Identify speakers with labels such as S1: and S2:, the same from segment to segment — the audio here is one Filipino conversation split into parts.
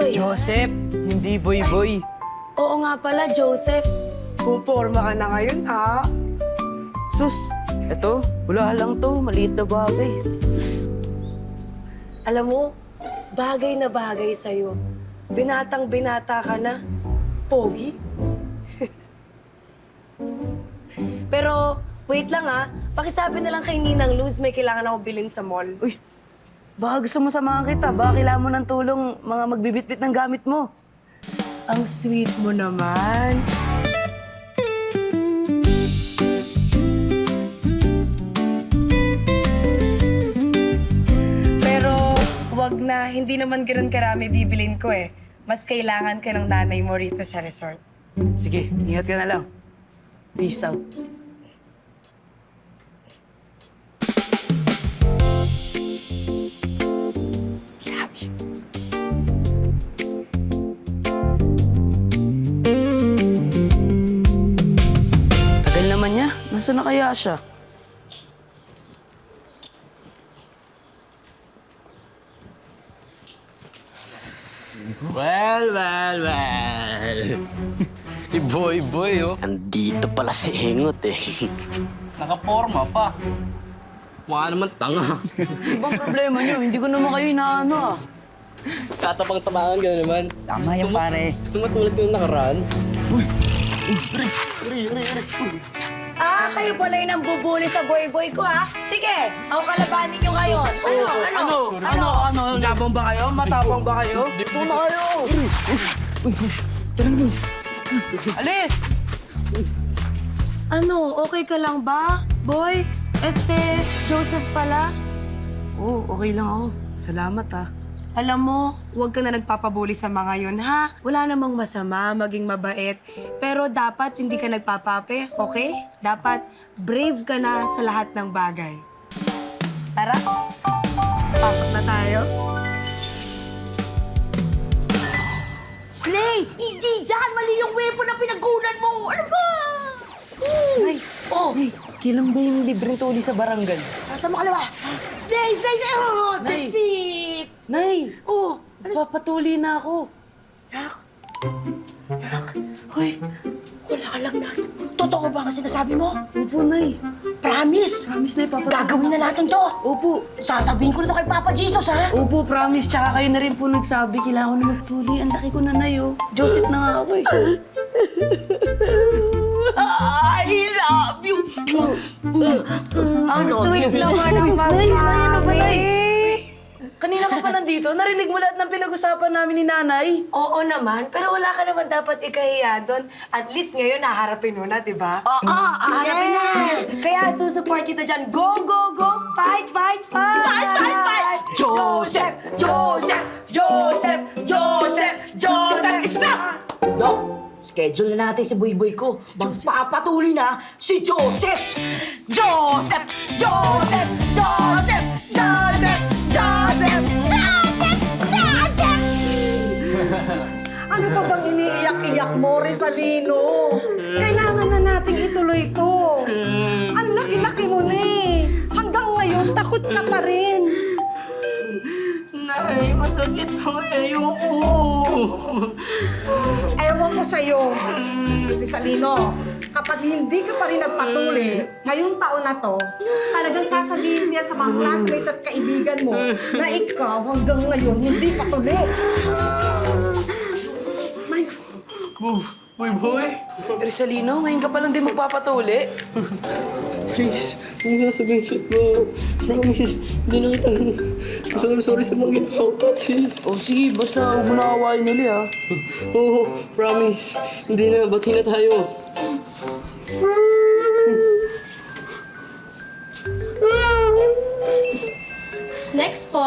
S1: ba yan?
S2: Joseph, hindi boy-boy.
S1: Oo nga pala, Joseph. Puporma ka na ngayon, ha?
S2: Sus, eto, wala lang to. Maliit na bagay. Sus.
S1: Alam mo, bagay na bagay sa'yo. Binatang-binata ka na. Pogi. Pero, wait lang ha. Pakisabi na lang kay Ninang Luz may kailangan ako bilhin sa mall.
S2: Uy, baka gusto mo samahan kita. Baka kailangan mo ng tulong mga magbibitbit ng gamit mo.
S1: Ang sweet mo naman. Pero, wag na. Hindi naman ganoon karami bibilin ko eh. Mas kailangan ka ng nanay mo rito sa resort.
S2: Sige, ingat ka na lang. Peace out. Tagal naman niya. Nasaan na kaya siya?
S3: Well. Si Boy, oh.
S4: Andito pala si Hengot eh.
S3: Nakaporma pa. Mukha naman tanga.
S2: Ibang problema niyo. Hindi ko naman kayo inaano ah.
S3: Tatapang-tapangan ka naman.
S2: Tama yan, pare.
S3: Gusto mo tulad ko yung nakaraan?
S1: Kayo pala yung nambubuli sa boy-boy ko, ha? Sige, ako kalabanin nyo ngayon. Ano?
S2: Labang ba kayo? Matapang ba kayo? Dito na kayo! Alis!
S1: Ano, okay ka lang ba? Boy, Joseph pala?
S2: Oo, okay lang ako. Salamat ah.
S1: Alam mo, huwag ka na nagpapabuli sa mga yun, ha? Wala namang masama, maging mabait. Pero dapat hindi ka nagpapape, okay? Dapat brave ka na sa lahat ng bagay. Tara, pasok na tayo.
S5: Slay! Hindi dyan! Mali yung weapon na pinagkunan mo! Ano ba?
S2: Nay! Oh! Nay, kailan ba yung libreng tuli sa barangay?
S5: Nasa mo kalawa? Slay! Oh!
S2: Nay!
S5: Defeat!
S2: Nay!
S5: Oh!
S2: Papatuli na ako.
S5: Nak! Hoy! Wala ka lang natin. Totoo ba ang sinasabi mo?
S2: Opo, Nay.
S5: Promise!
S2: Promise, Nay, papatuli.
S5: Gagawin na natin to!
S2: Opo.
S5: Sasabihin ko na to kay Papa Jesus, ha?
S2: Opo, promise. Tsaka kayo na rin po nagsabi, kailangan ko na magtuli. Ang laki ko na, Nay, oh. Joseph na nga ako, eh.
S5: I love you!
S1: Ang sweet naman ng magkami.
S2: Kanina ka pa nandito, narinig mo lahat ng pinag-usapan namin ni Nanay.
S1: Oo naman, pero wala ka naman dapat ikahiya doon. At least ngayon, naharapin mo na, di ba?
S5: Oo, harapin na!
S1: Kaya susupport kita dyan. Go, go, go! Fight, fight, fight!
S5: Fight! Joseph! Joseph! Joseph! Joseph! Joseph! Stop! Dok, schedule na natin si Boy-Boy ko. Magpapatuloy na si Joseph! Joseph! Joseph! Joseph! Joseph! Joseph!
S6: Ano pa bang iniiyak-iyak mo, Rizalino? Kailangan na nating ituloy to. Ang laki-laki mo na eh. Hanggang ngayon, takot ka pa rin.
S3: Nay, masakit ko. Ayoko.
S6: Ewan ko sa'yo, Rizalino. Kapag hindi ka pa rin nagpatuli, ngayong taon na to, talagang sasabihin niya sa mga classmates at kaibigan mo na ikaw hanggang ngayon hindi patuli.
S3: Boy.
S2: Rizalino, ngayon ka pa lang din magpapatuli.
S3: Please, huwag mo sabihin sa ko. Promise, hindi na kita. Sorry sa mga ginawa ko.
S2: O sige, basta huwag mo na kawain nili, ha?
S3: Oo, promise. Hindi na, bati na tayo.
S5: Next po.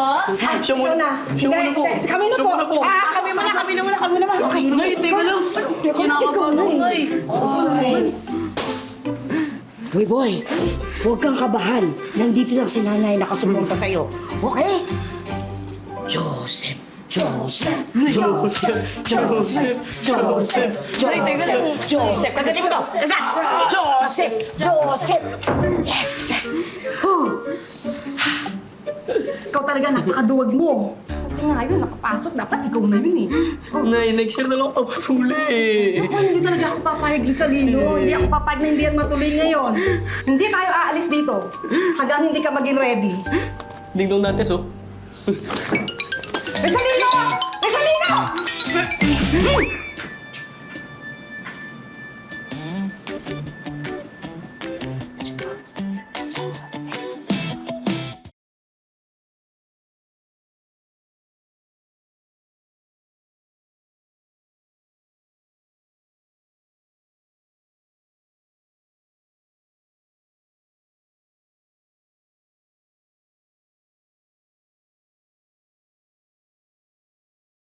S3: Siya muna. Siya muna po.
S6: Kami na
S3: Siya
S6: po.
S3: muna po.
S5: Kami naman. Okay.
S2: Nay, teka lang. Kinakabahan ako, Nay.
S5: Boy, huwag kang kabahan. Nandito lang si nanay nakasuporta sa'yo. Okay? Joseph. Joseph.
S2: Nay, teka lang.
S5: Joseph. Kagatin mo to. Kagat. Joseph. Yes.
S6: Ikaw talaga napakaduwag mo. Nga yun, nakapasok. Dapat ikaw na yun eh.
S3: Nay, next year na lang ako papatuli.
S6: Ako, hindi talaga ako papayag, Rizalino. Hindi ako papayag na hindi yan matuloy ngayon. Hindi tayo aalis dito hanggang hindi ka maging ready.
S3: Ding dong Dantes, oh.